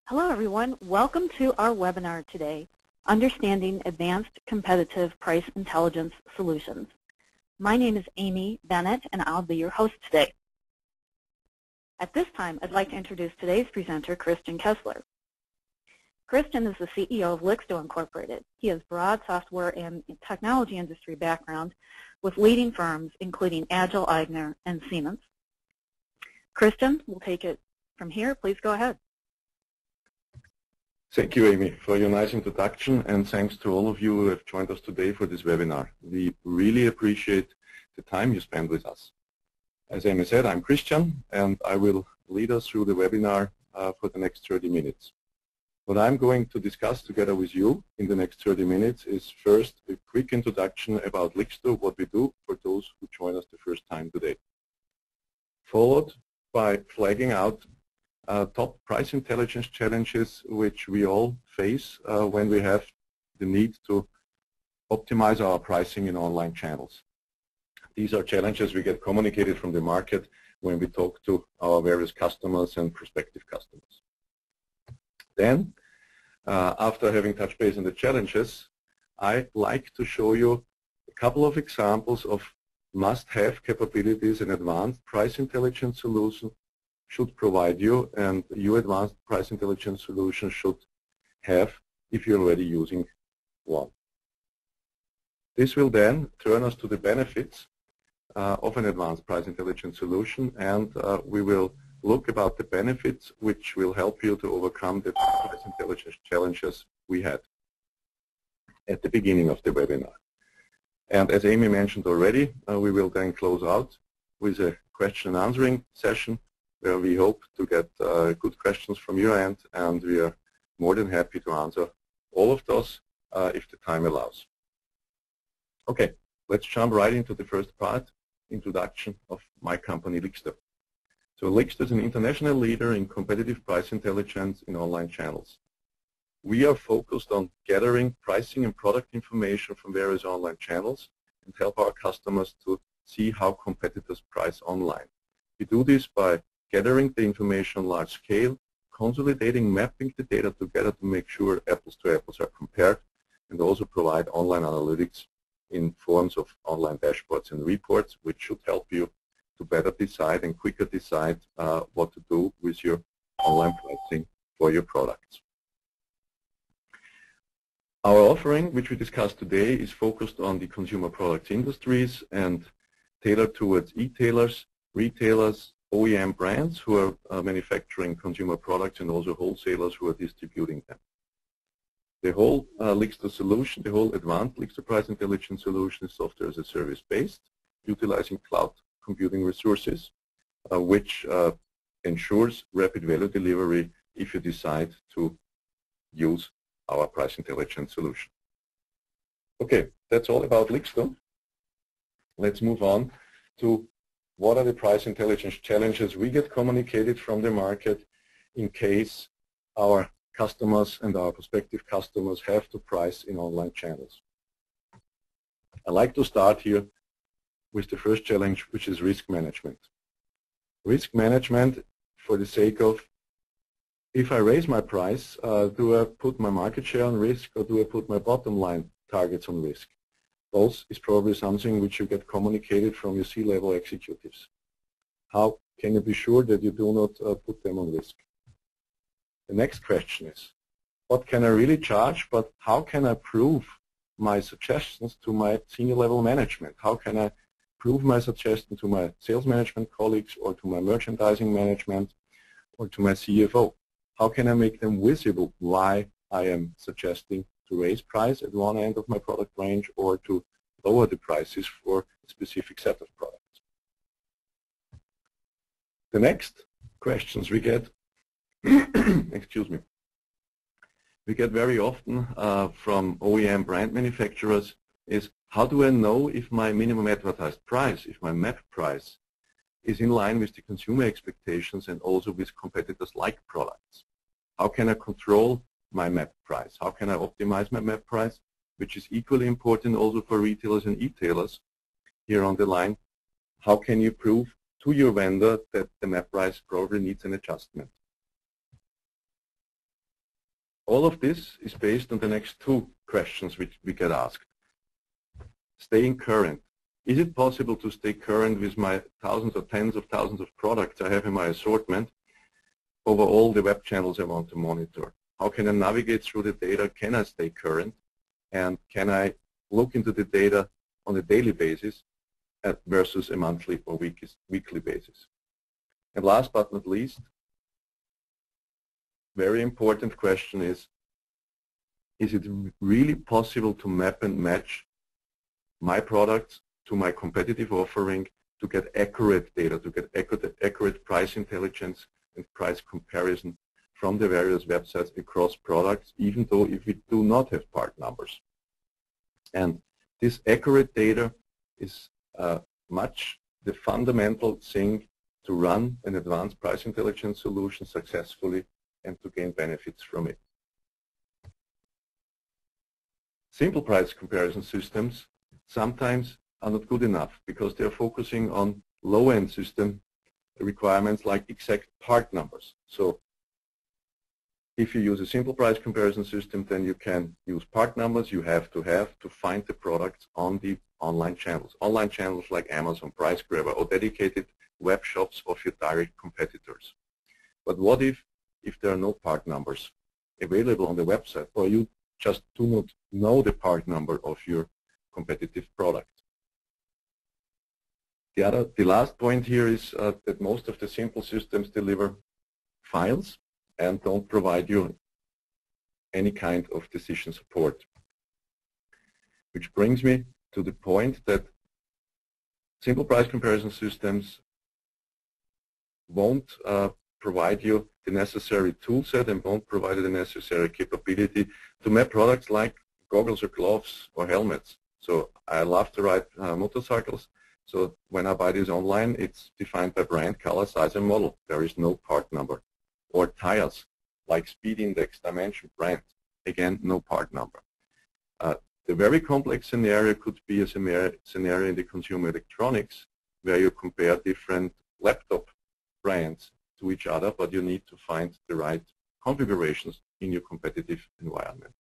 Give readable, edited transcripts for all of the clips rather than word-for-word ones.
Hello everyone, welcome to our webinar today, Understanding Advanced Competitive Price Intelligence Solutions. My name is Amy Bennett and I'll be your host today. At this time, I'd like to introduce today's presenter, Christian Kessler. Christian is the CEO of Lixto Incorporated. He has broad software and technology industry background with leading firms including Agile, Eigner, and Siemens. Christian, we'll take it from here. Please go ahead. Thank you, Amy, for your nice introduction, and thanks to all of you who have joined us today for this webinar. We really appreciate the time you spend with us. As Amy said, I'm Christian, and I will lead us through the webinar for the next 30 minutes. What I'm going to discuss together with you in the next 30 minutes is first a quick introduction about Lixto, what we do for those who join us the first time today. Followed by flagging out top price intelligence challenges which we all face when we have the need to optimize our pricing in online channels. These are challenges we get communicated from the market when we talk to our various customers and prospective customers. Then, after having touched base on the challenges, I like to show you a couple of examples of must-have capabilities an advanced price intelligence solution should provide you, and your advanced price intelligence solution should have if you're already using one. This will then turn us to the benefits of an advanced price intelligence solution, and we will look about the benefits which will help you to overcome the price intelligence challenges we had at the beginning of the webinar. And as Amy mentioned already, we will then close out with a question and answering session where we hope to get good questions from your end, and we are more than happy to answer all of those if the time allows. Okay, let's jump right into the first part, introduction of my company, Lixto. So Lixto is an international leader in competitive price intelligence in online channels. We are focused on gathering pricing and product information from various online channels and help our customers to see how competitors price online. We do this by gathering the information on large scale, consolidating, mapping the data together to make sure apples to apples are compared, and also provide online analytics in forms of online dashboards and reports, which should help you to better decide and quicker decide what to do with your online pricing for your products. Our offering, which we discussed today, is focused on the consumer products industries and tailored towards e-tailers, retailers, OEM brands who are manufacturing consumer products, and also wholesalers who are distributing them. The whole Lixto solution, the whole advanced Lixto price intelligence solution is software as a service based, utilizing cloud computing resources, which ensures rapid value delivery if you decide to use our price intelligence solution. Okay, that's all about Lixto. Let's move on to what are the price intelligence challenges we get communicated from the market in case our customers and our prospective customers have to price in online channels. I like to start here with the first challenge, which is risk management. Risk management for the sake of, if I raise my price, do I put my market share on risk, or do I put my bottom line targets on risk? Both is probably something which you get communicated from your C-level executives. How can you be sure that you do not put them on risk? The next question is, what can I really charge, but how can I prove my suggestions to my senior level management? How can I prove my suggestion to my sales management colleagues, or to my merchandising management, or to my CFO? How can I make them visible why I am suggesting to raise price at one end of my product range, or to lower the prices for a specific set of products? The next questions we get, excuse me, we get very often from OEM brand manufacturers is, how do I know if my minimum advertised price, if my MAP price, is in line with the consumer expectations and also with competitors like products? How can I control my MAP price? How can I optimize my MAP price, which is equally important also for retailers and e-tailers here on the line? How can you prove to your vendor that the MAP price probably needs an adjustment? All of this is based on the next two questions which we get asked. Staying current. Is it possible to stay current with my thousands or tens of thousands of products I have in my assortment over all the web channels I want to monitor? How can I navigate through the data? Can I stay current? And can I look into the data on a daily basis versus a monthly or weekly basis? And last but not least, very important question is it really possible to map and match my products to my competitive offering to get accurate data, to get accurate price intelligence and price comparison from the various websites across products, even though if we do not have part numbers. And this accurate data is much the fundamental thing to run an advanced price intelligence solution successfully and to gain benefits from it. Simple price comparison systems sometimes are not good enough because they are focusing on low-end system requirements like exact part numbers. So if you use a simple price comparison system, then you can use part numbers you have to find the products on the online channels. Online channels like Amazon, Price Grabber, or dedicated web shops of your direct competitors. But what if there are no part numbers available on the website, or you just do not know the part number of your competitive product? The last point here is that most of the simple systems deliver files and don't provide you any kind of decision support. Which brings me to the point that simple price comparison systems won't provide you the necessary tool set and won't provide you the necessary capability to map products like goggles or gloves or helmets. So I love to ride motorcycles. So when I buy this online, it's defined by brand, color, size, and model. There is no part number. Or tires, like speed index, dimension, brand. Again, no part number. The very complex scenario could be a scenario in the consumer electronics where you compare different laptop brands to each other, but you need to find the right configurations in your competitive environment.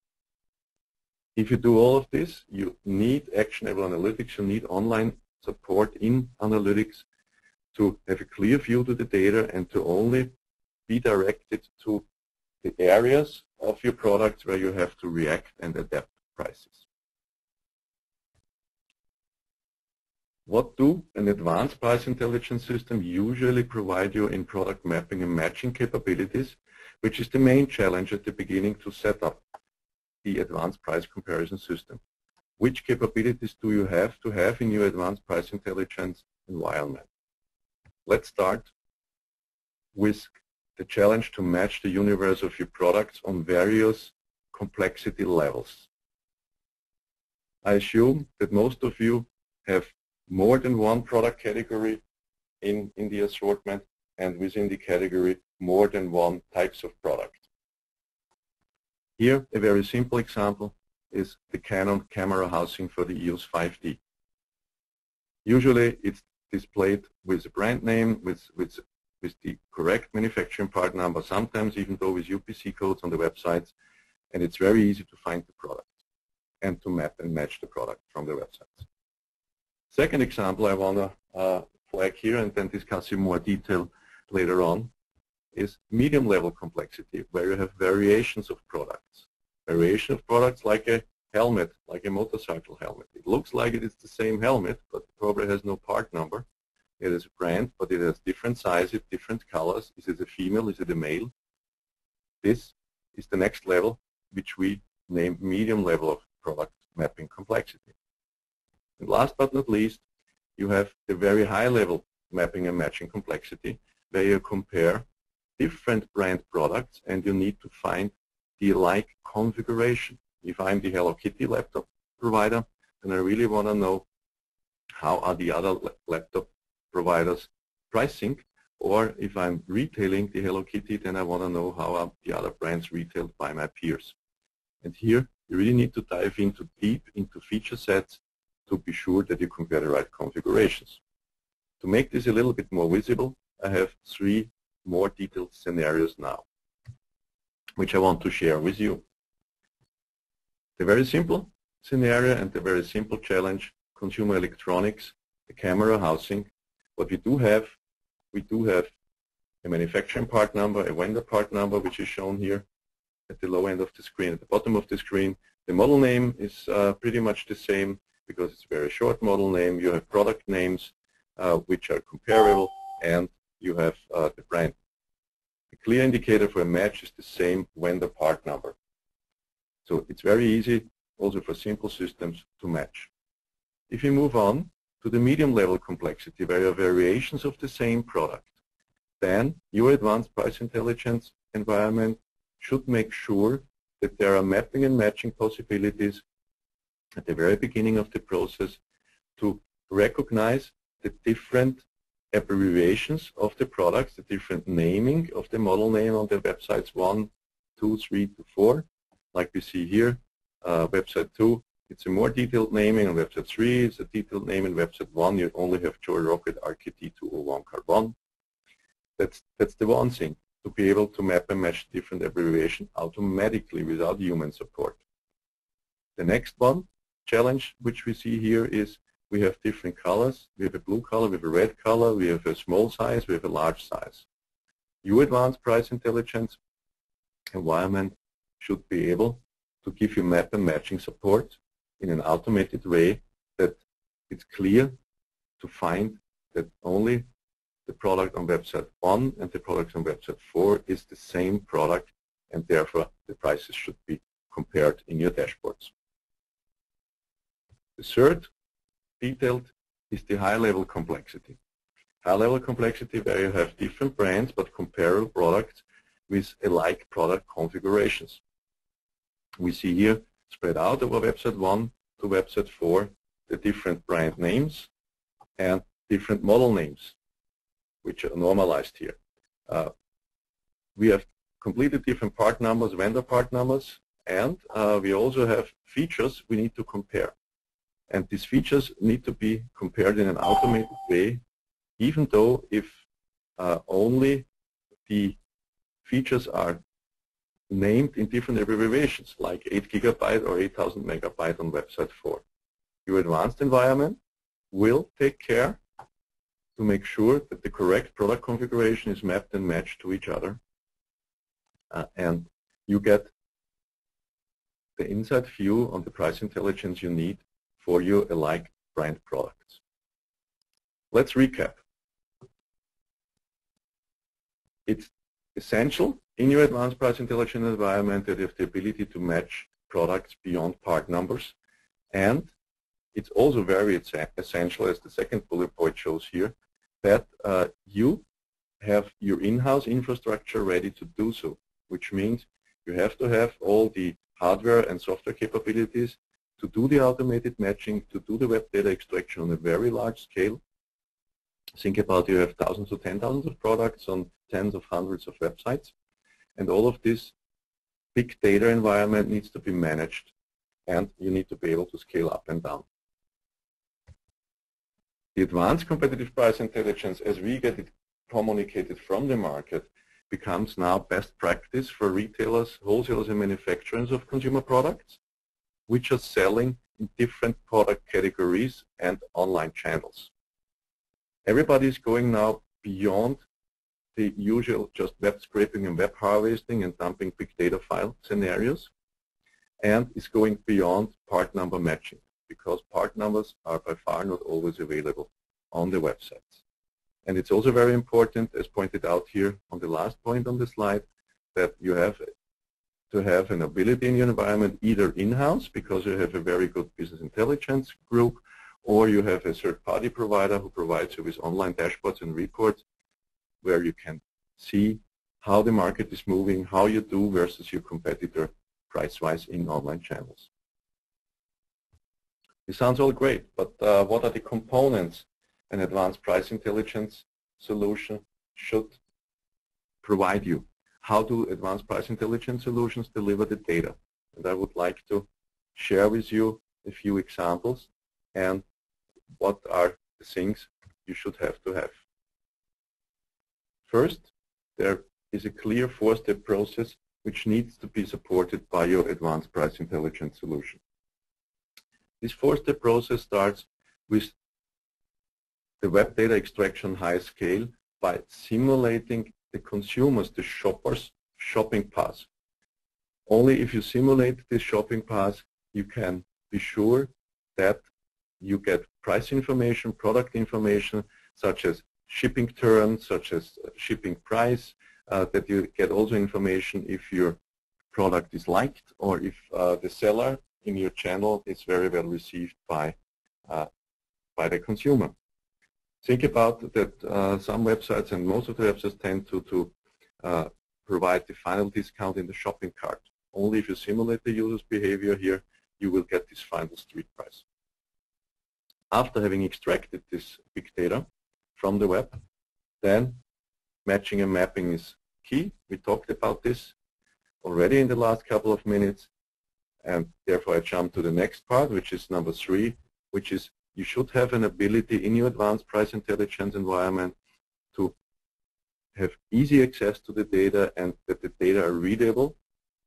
If you do all of this, you need actionable analytics, you need online support in analytics to have a clear view to the data and to only be directed to the areas of your products where you have to react and adapt prices. What do an advanced price intelligence system usually provide you in product mapping and matching capabilities, which is the main challenge at the beginning to set up the advanced price comparison system? Which capabilities do you have to have in your advanced price intelligence environment? Let's start with the challenge to match the universe of your products on various complexity levels. I assume that most of you have more than one product category in the assortment, and within the category more than one types of product. Here, a very simple example is the Canon camera housing for the EOS 5D. Usually it's displayed with a brand name, with the correct manufacturing part number, sometimes even though with UPC codes on the websites, and it's very easy to find the product and to map and match the product from the websites. Second example I want to flag here and then discuss in more detail later on is medium level complexity, where you have variations of products. Variation of products like a helmet, like a motorcycle helmet. It looks like it is the same helmet, but it probably has no part number. It is a brand, but it has different sizes, different colors. Is it a female? Is it a male? This is the next level, which we name medium level of product mapping complexity. And last but not least, you have the very high level mapping and matching complexity, where you compare different brand products and you need to find the like configuration. If I'm the Hello Kitty laptop provider, then I really want to know how are the other laptop providers pricing, or if I'm retailing the Hello Kitty, then I want to know how are the other brands retailed by my peers. And here you really need to dive deep into feature sets to be sure that you compare the right configurations. To make this a little bit more visible, I have 3 more detailed scenarios now. which I want to share with you. The very simple scenario and the very simple challenge, consumer electronics, the camera housing. What we do have a manufacturing part number, a vendor part number, which is shown here at the low end of the screen. At the bottom of the screen, the model name is pretty much the same because it's a very short model name. You have product names which are comparable, and you have the brand. The clear indicator for a match is the same vendor part number. So it's very easy, also for simple systems, to match. If you move on to the medium level complexity, where you have variations of the same product, then your advanced price intelligence environment should make sure that there are mapping and matching possibilities at the very beginning of the process to recognize the different abbreviations of the products, the different naming of the model name on the websites 1, 2, 3 to 4. Like we see here, website 2, it's a more detailed naming. On website 3, it's a detailed name. In website 1, you only have Joy Rocket RKT 201 Carbon. That's the one thing, to be able to map and match different abbreviations automatically without human support. The next one, challenge, which we see here is we have different colors. We have a blue color, we have a red color, we have a small size, we have a large size. Your advanced price intelligence environment should be able to give you map and matching support in an automated way that it's clear to find that only the product on website 1 and the product on website 4 is the same product, and therefore the prices should be compared in your dashboards. The third detailed is the high-level complexity. High-level complexity where you have different brands but comparable products with alike product configurations. We see here spread out over website 1 to website 4 the different brand names and different model names, which are normalized here. We have completely different part numbers, vendor part numbers, and we also have features we need to compare. And these features need to be compared in an automated way, even though if only the features are named in different abbreviations, like 8 GB or 8,000 megabyte on website 4. Your advanced environment will take care to make sure that the correct product configuration is mapped and matched to each other, and you get the inside view on the price intelligence you need for your alike brand products. Let's recap. It's essential in your advanced price intelligence environment that you have the ability to match products beyond part numbers, and it's also very essential, as the second bullet point shows here, that you have your in-house infrastructure ready to do so, which means you have to have all the hardware and software capabilities to do the automated matching, to do the web data extraction on a very large scale. Think about you have thousands or 10,000s of products on tens of hundreds of websites, and all of this big data environment needs to be managed, and you need to be able to scale up and down. The advanced competitive price intelligence, as we get it communicated from the market, becomes now best practice for retailers, wholesalers, and manufacturers of consumer products, which are selling in different product categories and online channels. Everybody is going now beyond the usual just web scraping and web harvesting and dumping big data file scenarios, and is going beyond part number matching, because part numbers are by far not always available on the websites. And it's also very important, as pointed out here on the last point on the slide, that you have to have an ability in your environment either in-house, because you have a very good business intelligence group, or you have a third-party provider who provides you with online dashboards and reports where you can see how the market is moving, how you do versus your competitor price-wise in online channels. It sounds all great, but what are the components an advanced price intelligence solution should provide you? How do advanced price intelligence solutions deliver the data? And I would like to share with you a few examples and what are the things you should have to have. First, there is a clear four-step process which needs to be supported by your advanced price intelligence solution. This four-step process starts with the web data extraction high scale by simulating the consumers, the shoppers' shopping path. Only if you simulate this shopping path, you can be sure that you get price information, product information, such as shipping terms, such as shipping price, that you get also information if your product is liked or if the seller in your channel is very well received by the consumer. Think about that some websites and most of the websites tend to provide the final discount in the shopping cart. Only if you simulate the user's behavior here, you will get this final street price. After having extracted this big data from the web, then matching and mapping is key. We talked about this already in the last couple of minutes, and therefore I jump to the next part, which is number 3, which is you should have an ability in your advanced price intelligence environment to have easy access to the data and that the data are readable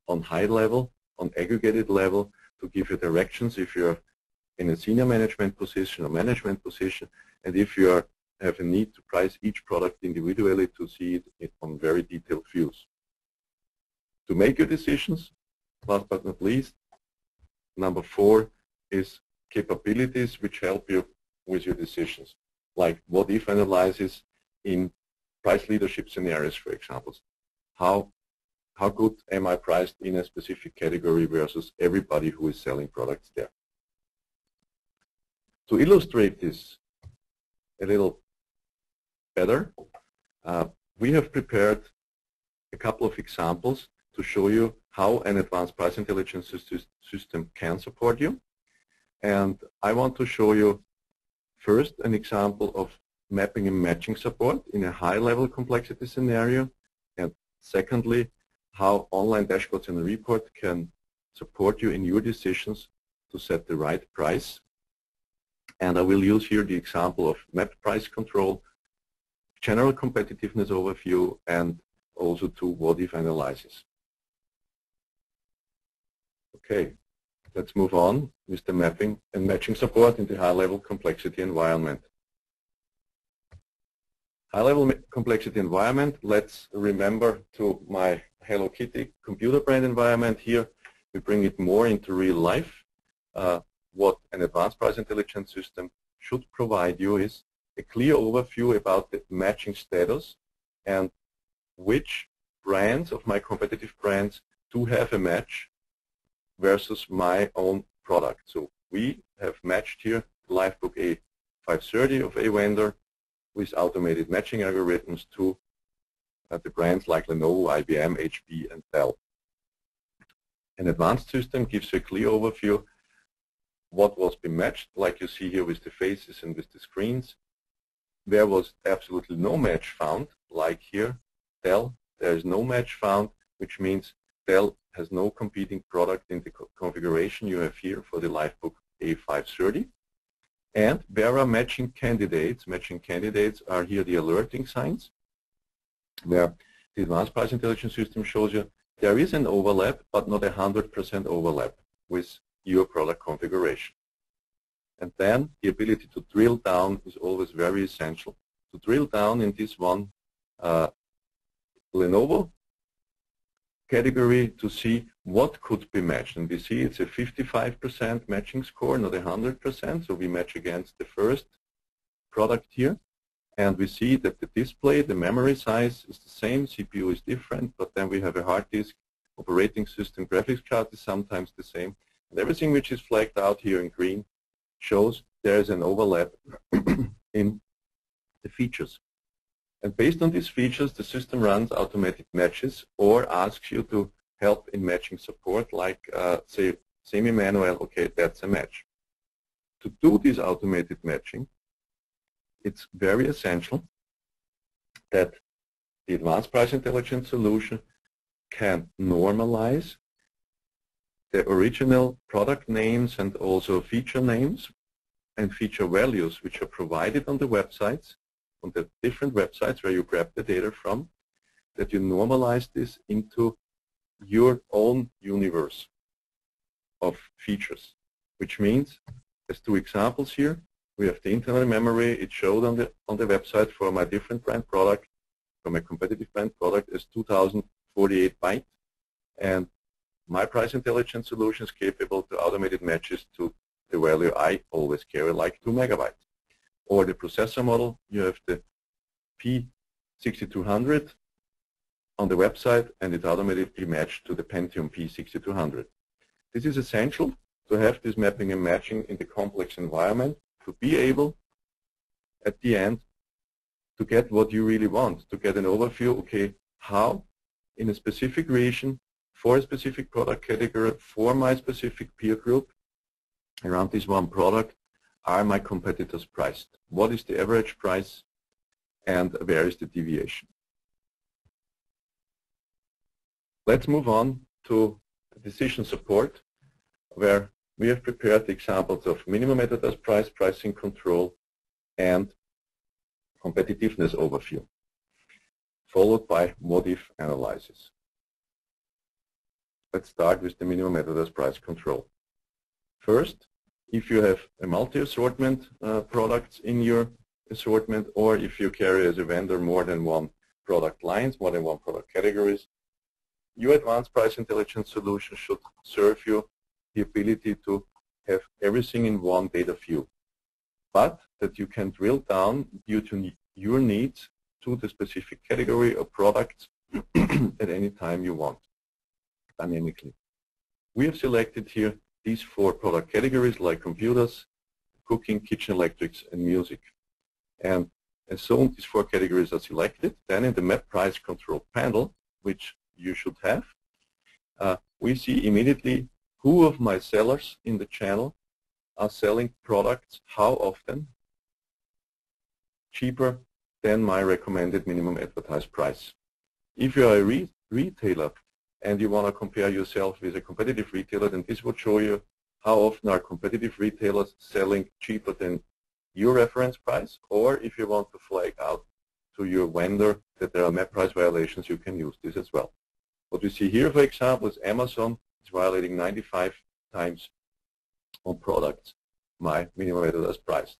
on high level, on aggregated level, to give you directions if you're in a senior management position or management position, and if you have a need to price each product individually to see it on very detailed views. To make your decisions, last but not least, number 4 is capabilities which help you with your decisions, like what-if analysis in price leadership scenarios, for example. How good am I priced in a specific category versus everybody who is selling products there? To illustrate this a little better, we have prepared a couple of examples to show you how an advanced price intelligence system can support you. And I want to show you first an example of mapping and matching support in a high-level complexity scenario, and secondly, how online dashboards and report can support you in your decisions to set the right price. And I will use here the example of map price control, general competitiveness overview, and also to what-if analysis. Okay, let's move on with the mapping and matching support in the high-level complexity environment. High-level complexity environment, let's remember to my Hello Kitty computer brand environment here. We bring it more into real life. What an advanced price intelligence system should provide you is a clear overview about the matching status and which brands of my competitive brands do have a match versus my own product. So we have matched here the Livebook A530 of a vendor with automated matching algorithms to the brands like Lenovo, IBM, HP, and Dell. An advanced system gives you a clear overview what was being matched, like you see here with the faces and with the screens. There was absolutely no match found, like here, Dell, there is no match found, which means Dell has no competing product in the configuration you have here for the Livebook A530. And there are matching candidates. Matching candidates are here the alerting signs, where the advanced price intelligence system shows you there is an overlap, but not 100% overlap with your product configuration. And then the ability to drill down is always very essential. To drill down in this one Lenovo category to see what could be matched. And we see it's a 55% matching score, not 100%. So we match against the first product here. And we see that the display, the memory size is the same, CPU is different, but then we have a hard disk, operating system, graphics card is sometimes the same. And everything which is flagged out here in green shows there is an overlap in the features. And based on these features, the system runs automatic matches or asks you to help in matching support, like say semi-manual, okay, that's a match. To do this automated matching, it's very essential that the advanced price intelligence solution can normalize the original product names and also feature names and feature values which are provided on the websites, on the different websites where you grab the data from, that you normalize this into your own universe of features, which means, as two examples here, we have the internal memory. It showed on the website for my different brand product, for my competitive brand product, as 2048 byte, and my price intelligence solution is capable to automated matches to the value I always carry, like 2 megabytes. Or the processor model, you have the P6200 on the website, and it's automatically matched to the Pentium P6200. This is essential to have this mapping and matching in the complex environment, to be able, at the end, to get what you really want, to get an overview, okay, how in a specific region, for a specific product category, for my specific peer group, around this one product, are my competitors priced? What is the average price, and where is the deviation? Let's move on to decision support, where we have prepared the examples of minimum advertised price, pricing control, and competitiveness overview, followed by what-if analysis. Let's start with the minimum advertised price control. First, if you have a multi-assortment products in your assortment, or if you carry as a vendor more than one product lines, more than one product categories, your advanced price intelligence solution should serve you the ability to have everything in one data view, but that you can drill down due to your needs to the specific category or product at any time you want, dynamically. We have selected here these 4 product categories, like computers, cooking, kitchen electrics, and music. And as soon as these 4 categories are selected, then in the map price control panel, which you should have, we see immediately who of my sellers in the channel are selling products, how often, cheaper than my recommended minimum advertised price. If you are a retailer and you want to compare yourself with a competitive retailer, then this would show you how often are competitive retailers selling cheaper than your reference price, or if you want to flag out to your vendor that there are map price violations, you can use this as well. What we see here, for example, is Amazon is violating 95 times on products my minimum advertised price.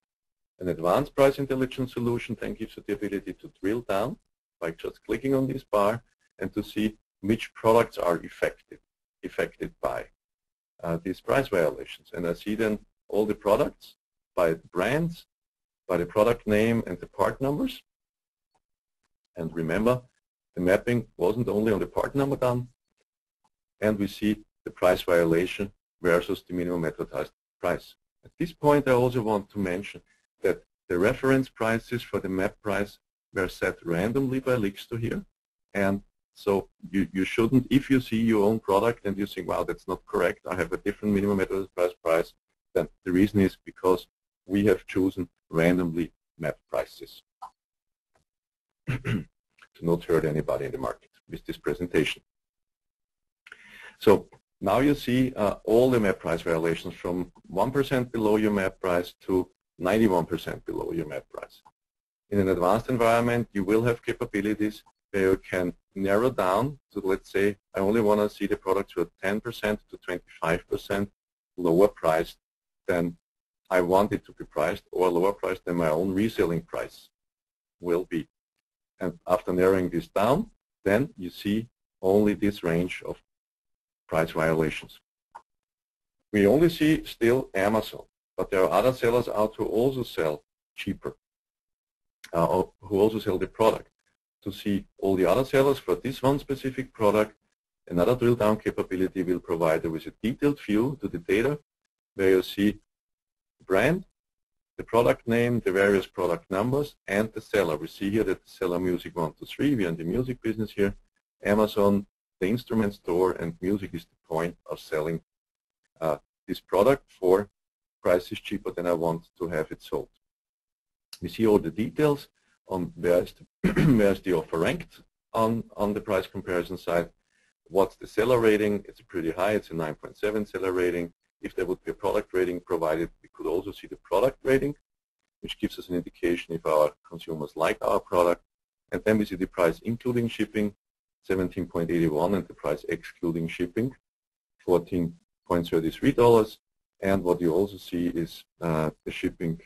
An advanced price intelligence solution then gives you the ability to drill down by just clicking on this bar and to see which products are affected by these price violations. And I see then all the products by the brands, by the product name, and the part numbers. And remember, the mapping wasn't only on the part number done, and we see the price violation versus the minimum advertised price. At this point, I also want to mention that the reference prices for the map price were set randomly by Lixto here, and so you shouldn't, if you see your own product and you think, wow, that's not correct, I have a different minimum advertised price, then the reason is because we have chosen randomly mapped prices to not hurt anybody in the market with this presentation. So now you see all the map price violations from 1% below your map price to 91% below your map price. In an advanced environment, you will have capabilities where you can narrow down to, let's say, I only want to see the products with 10% to 25% lower priced than I want it to be priced, or lower priced than my own reselling price will be. And after narrowing this down, then you see only this range of price violations. We only see still Amazon, but there are other sellers out who also sell cheaper, who also sell the product. To see all the other sellers for this one specific product, another drill down capability will provide you with a detailed view to the data where you see the brand, the product name, the various product numbers, and the seller. We see here that the seller music 123, we are in the music business here, Amazon, the instrument store, and music is the point of selling this product for prices cheaper than I want to have it sold. We see all the details on where is the offer ranked on the price comparison side. What's the seller rating? It's pretty high. It's a 9.7 seller rating. If there would be a product rating provided, we could also see the product rating, which gives us an indication if our consumers like our product. And then we see the price including shipping, $17.81, and the price excluding shipping, $14.33. And what you also see is the shipping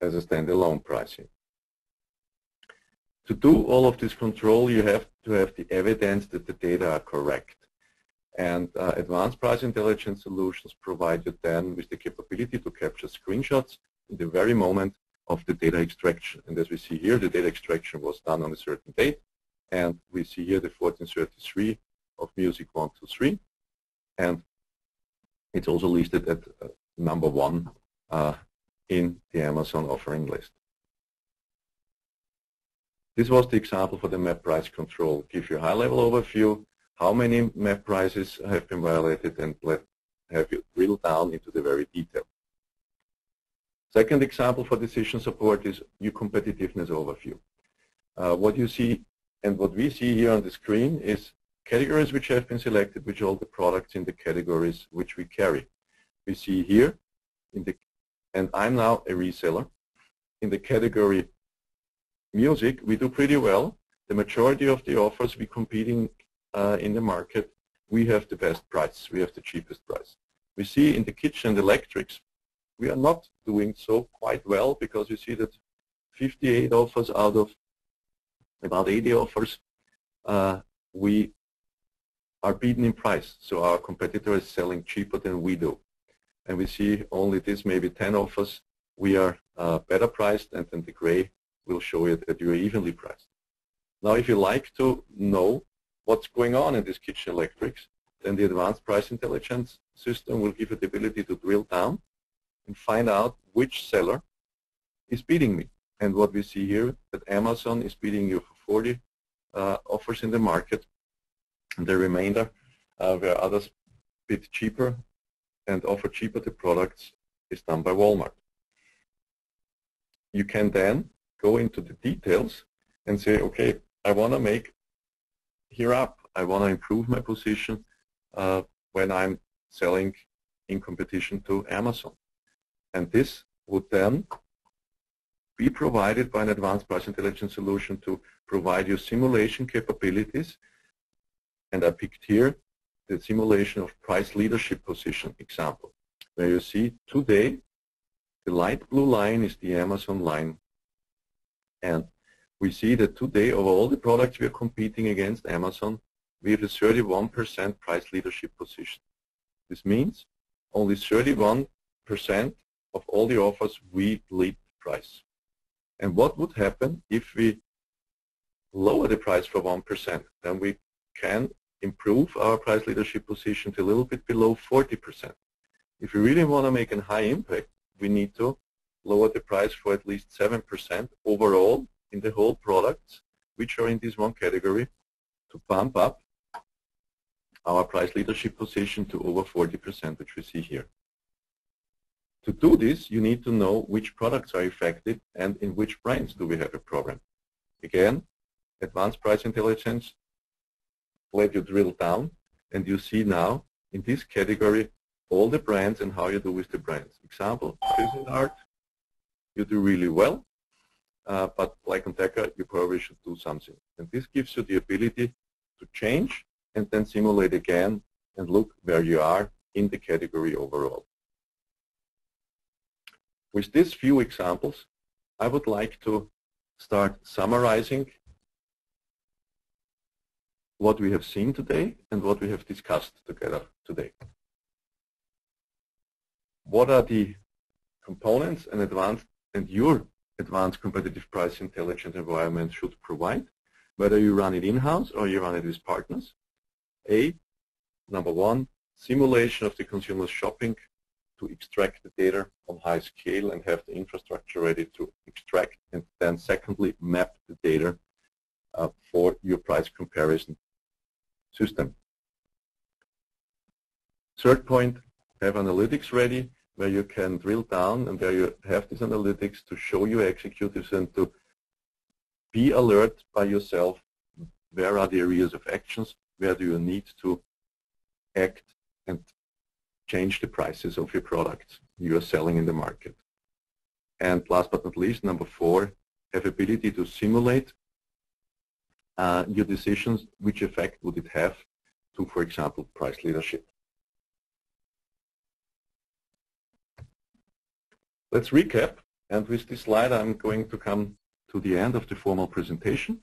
as a standalone pricing. To do all of this control, you have to have the evidence that the data are correct. And advanced price intelligence solutions provide you then with the capability to capture screenshots in the very moment of the data extraction. And as we see here, the data extraction was done on a certain date. And we see here the 1433 of music 123. And it's also listed at number 1 in the Amazon offering list. This was the example for the map price control. Give you a high-level overview, how many map prices have been violated, and have you drill down into the very detail. Second example for decision support is your competitiveness overview. What you see and what we see here on the screen is categories which have been selected, which are all the products in the categories which we carry. We see here, and I'm now a reseller, in the category music, we do pretty well. The majority of the offers we're competing in the market, we have the best price, we have the cheapest price. We see in the kitchen and electrics, we are not doing so quite well, because you see that 58 offers out of about 80 offers, we are beaten in price. So our competitor is selling cheaper than we do. And we see only this, maybe 10 offers, we are better priced, and then the gray will show you that you are evenly priced. Now, if you like to know what's going on in this kitchen electrics, then the advanced price intelligence system will give you the ability to drill down and find out which seller is beating me. And what we see here, that Amazon is beating you for 40 offers in the market, and the remainder, where others bid cheaper and offer cheaper the products, is done by Walmart. You can then go into the details and say, okay, I want to make here up. I want to improve my position when I'm selling in competition to Amazon. And this would then be provided by an advanced price intelligence solution to provide you simulation capabilities. And I picked here the simulation of price leadership position example, where you see today the light blue line is the Amazon line. And we see that today, of all the products we are competing against Amazon, we have a 31% price leadership position. This means only 31% of all the offers we lead price. And what would happen if we lower the price for 1%? Then we can improve our price leadership position to a little bit below 40%. If we really want to make a high impact, we need to lower the price for at least 7% overall in the whole products which are in this one category to bump up our price leadership position to over 40%, which we see here. To do this, you need to know which products are affected and in which brands do we have a problem. Again, advanced price intelligence let you drill down, and you see now in this category all the brands and how you do with the brands. Example, prison art, you do really well, but like on Decker, you probably should do something. And this gives you the ability to change and then simulate again and look where you are in the category overall. With these few examples, I would like to start summarizing what we have seen today and what we have discussed together today. What are the components and your advanced competitive price intelligence environment should provide, whether you run it in-house or you run it with partners? Number one, simulation of the consumer's shopping to extract the data on high scale and have the infrastructure ready to extract, and then secondly, map the data for your price comparison system. Third point, have analytics ready where you can drill down and where you have these analytics to show your executives and to be alert by yourself where are the areas of actions, where do you need to act and change the prices of your products you are selling in the market. And last but not least, number four, have ability to simulate your decisions, which effect would it have to, for example, price leadership. Let's recap, and with this slide I'm going to come to the end of the formal presentation.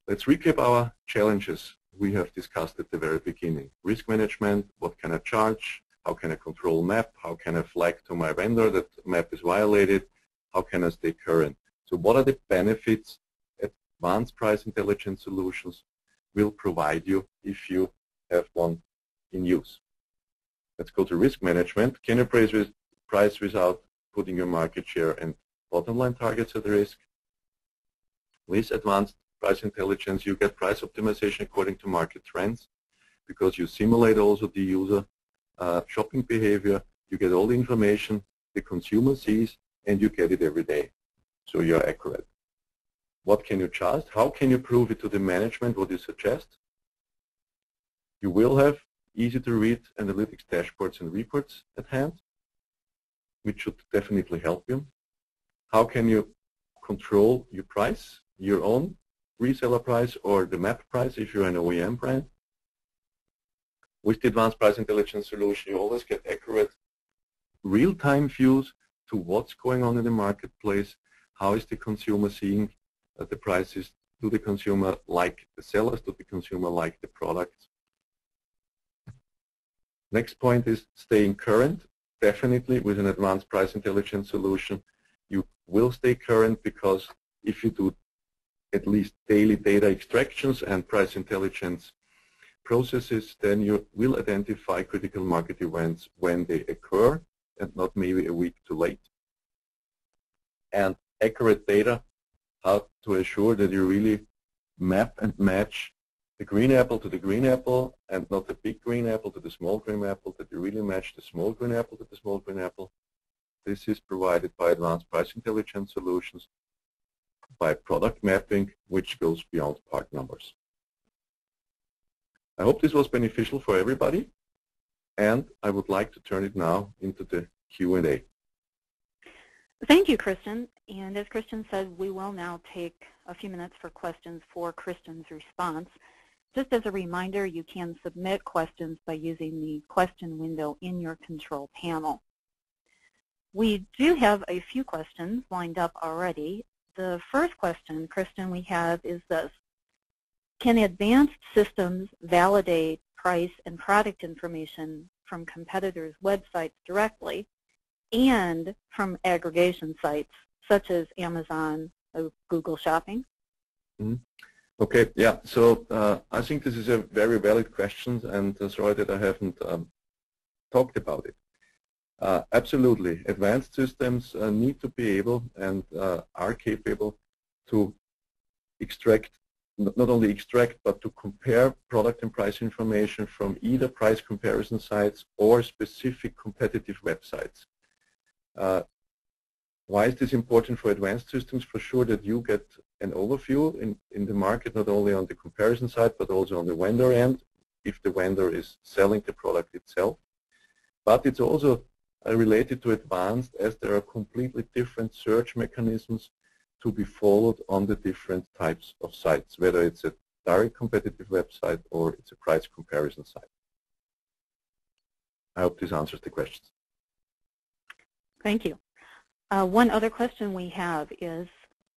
Let's recap our challenges we have discussed at the very beginning. Risk management, what can I charge, how can I control MAP, how can I flag to my vendor that MAP is violated, how can I stay current. So what are the benefits advanced price intelligence solutions will provide you if you have one in use? Let's go to risk management. Can you price without putting your market share and bottom line targets at risk? With advanced price intelligence, you get price optimization according to market trends because you simulate also the user shopping behavior. You get all the information the consumer sees and you get it every day. So you're accurate. What can you charge? How can you prove it to the management what you suggest? You will have easy to read analytics dashboards and reports at hand, which should definitely help you. How can you control your price, your own reseller price or the MAP price if you're an OEM brand? With the advanced price intelligence solution, you always get accurate real-time views to what's going on in the marketplace, how is the consumer seeing the prices, do the consumer like the sellers, do the consumer like the products? Next point is staying current. Definitely with an advanced price intelligence solution, you will stay current because if you do at least daily data extractions and price intelligence processes, then you will identify critical market events when they occur and not maybe a week too late. And accurate data, how to assure that you really map and match the green apple to the green apple and not the big green apple to the small green apple, that you really match the small green apple to the small green apple. This is provided by advanced price intelligence solutions, by product mapping, which goes beyond part numbers. I hope this was beneficial for everybody, and I would like to turn it now into the Q&A. Thank you, Christian. And as Christian said, we will now take a few minutes for questions for Christian's response. Just as a reminder, you can submit questions by using the question window in your control panel. We do have a few questions lined up already. The first question, Christian, we have is this: can advanced systems validate price and product information from competitors' websites directly and from aggregation sites such as Amazon or Google Shopping? Mm-hmm. Okay, yeah, so I think this is a very valid question, and sorry that I haven't talked about it. Absolutely, advanced systems need to be able and are capable to extract, not only extract, but to compare product and price information from either price comparison sites or specific competitive websites. Why is this important for advanced systems? For sure that you get an overview in the market, not only on the comparison side, but also on the vendor end, if the vendor is selling the product itself. But it's also related to advanced, as there are completely different search mechanisms to be followed on the different types of sites, whether it's a direct competitive website or it's a price comparison site. I hope this answers the questions. Thank you. One other question we have is,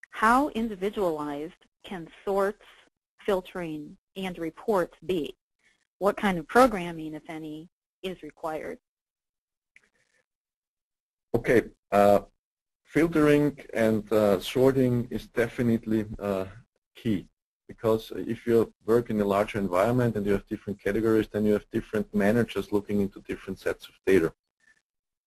how individualized can sorts, filtering, and reports be? What kind of programming, if any, is required? Okay, filtering and sorting is definitely key, because if you work in a larger environment and you have different categories, then you have different managers looking into different sets of data.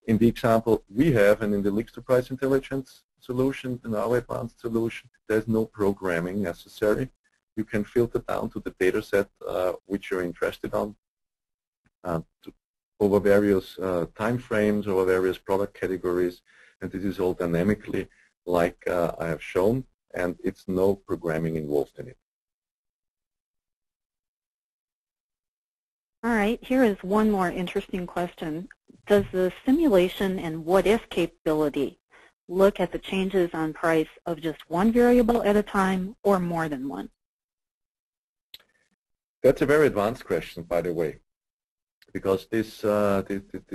In the example we have, and in the Lixto price intelligence solution, in our advanced solution, there's no programming necessary. You can filter down to the data set which you're interested on over various time frames, over various product categories, and this is all dynamically like I have shown, and it's no programming involved in it. All right, here is one more interesting question. Does the simulation and what-if capability look at the changes on price of just one variable at a time or more than one? That's a very advanced question, by the way, because this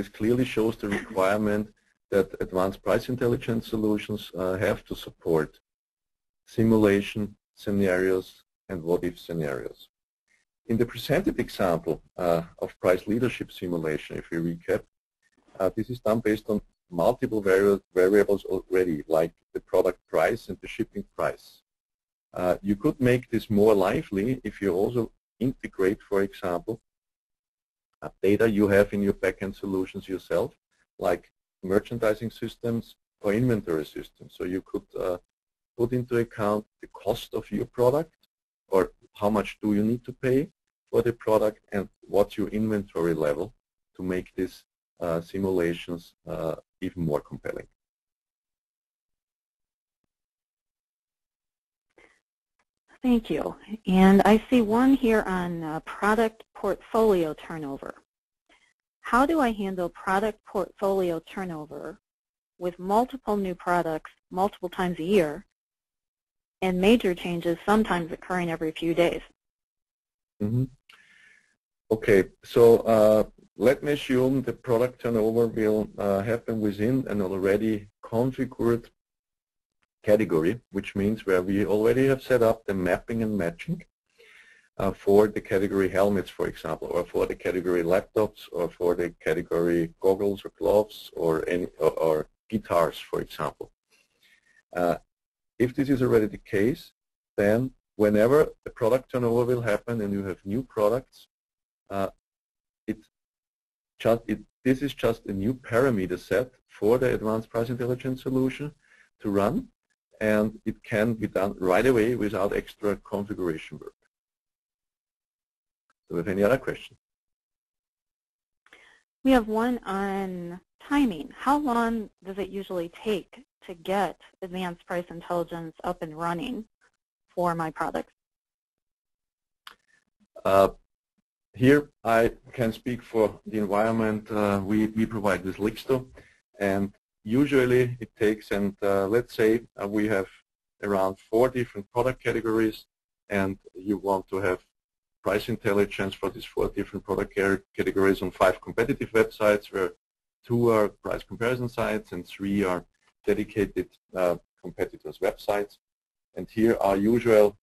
clearly shows the requirement that advanced price intelligence solutions have to support simulation scenarios and what-if scenarios. In the presented example of price leadership simulation, if we recap, this is done based on multiple variables already, like the product price and the shipping price. You could make this more lively if you also integrate, for example, data you have in your backend solutions yourself, like merchandising systems or inventory systems. So you could put into account the cost of your product, or how much do you need to pay for the product, and what's your inventory level to make these simulations even more compelling. Thank you. And I see one here on product portfolio turnover. How do I handle product portfolio turnover with multiple new products multiple times a year and major changes sometimes occurring every few days? Mm-hmm. Okay, so let me assume the product turnover will happen within an already configured category, which means where we already have set up the mapping and matching for the category helmets, for example, or for the category laptops, or for the category goggles or gloves, or guitars, for example. If this is already the case, then whenever the product turnover will happen and you have new products, this is just a new parameter set for the advanced price intelligence solution to run, and it can be done right away without extra configuration work. Do we have any other questions? We have one on timing. How long does it usually take to get advanced price intelligence up and running for my products? Here I can speak for the environment we provide with Lixto, and usually it takes, and let's say we have around 4 different product categories, and you want to have price intelligence for these 4 different product categories on 5 competitive websites, where 2 are price comparison sites and 3 are dedicated competitors' websites. And here our usual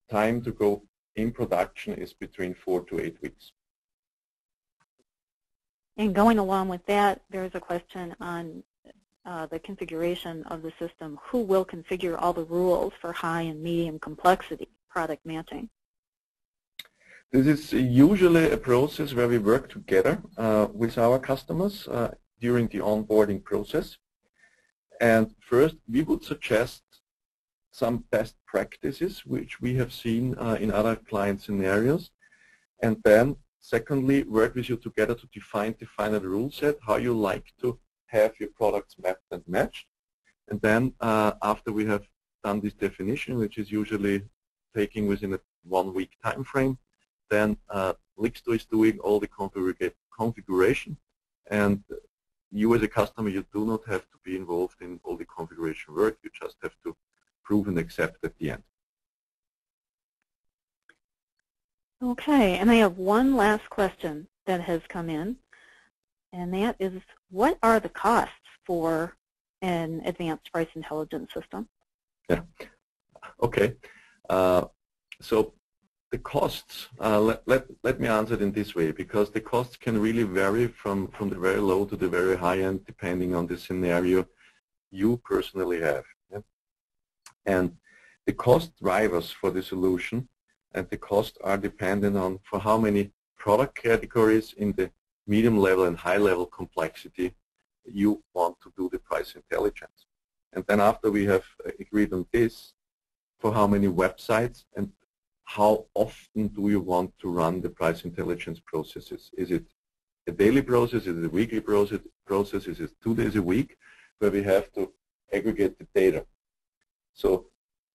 time to go in production is between 4 to 8 weeks. And going along with that, there's a question on the configuration of the system. Who will configure all the rules for high and medium complexity product matching? This is usually a process where we work together with our customers during the onboarding process. And first, we would suggest some best practices which we have seen in other client scenarios. And then, secondly, work with you together to define the final rule set, how you like to have your products mapped and matched. And then after we have done this definition, which is usually taking within a 1-week time frame, then Lixto is doing all the configuration, and you as a customer, you do not have to be involved in all the configuration work. You just have to prove and accept at the end. Okay, and I have one last question that has come in, and that is, what are the costs for an advanced price intelligence system? Yeah. Okay. So the costs, let me answer it in this way, because the costs can really vary from the very low to the very high end, depending on the scenario you personally have. Yeah? And the cost drivers for the solution and the costs are dependent on for how many product categories in the medium level and high level complexity you want to do the price intelligence. And then after we have agreed on this, for how many websites and how often do you want to run the price intelligence processes? Is it a daily process? Is it a weekly process? Is it 2 days a week where we have to aggregate the data? So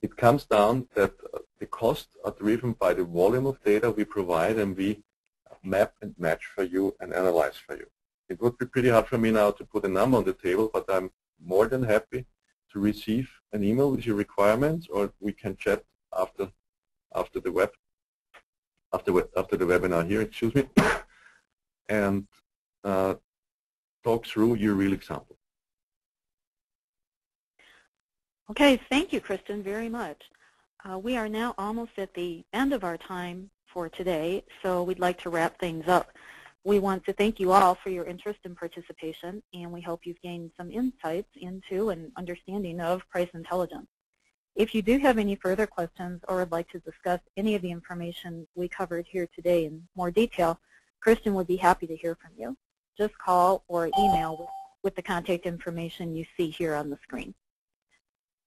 it comes down that the costs are driven by the volume of data we provide and we map and match for you and analyze for you. It would be pretty hard for me now to put a number on the table, but I'm more than happy to receive an email with your requirements, or we can chat after the after the webinar here, excuse me, and talk through your real example. Okay, thank you, Kristen, very much. We are now almost at the end of our time for today, so we'd like to wrap things up. We want to thank you all for your interest and participation, and we hope you've gained some insights into and understanding of price intelligence. If you do have any further questions or would like to discuss any of the information we covered here today in more detail, Kristen would be happy to hear from you. Just call or email with the contact information you see here on the screen.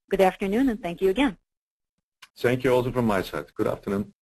Good afternoon, and thank you again. Thank you also from my side. Good afternoon.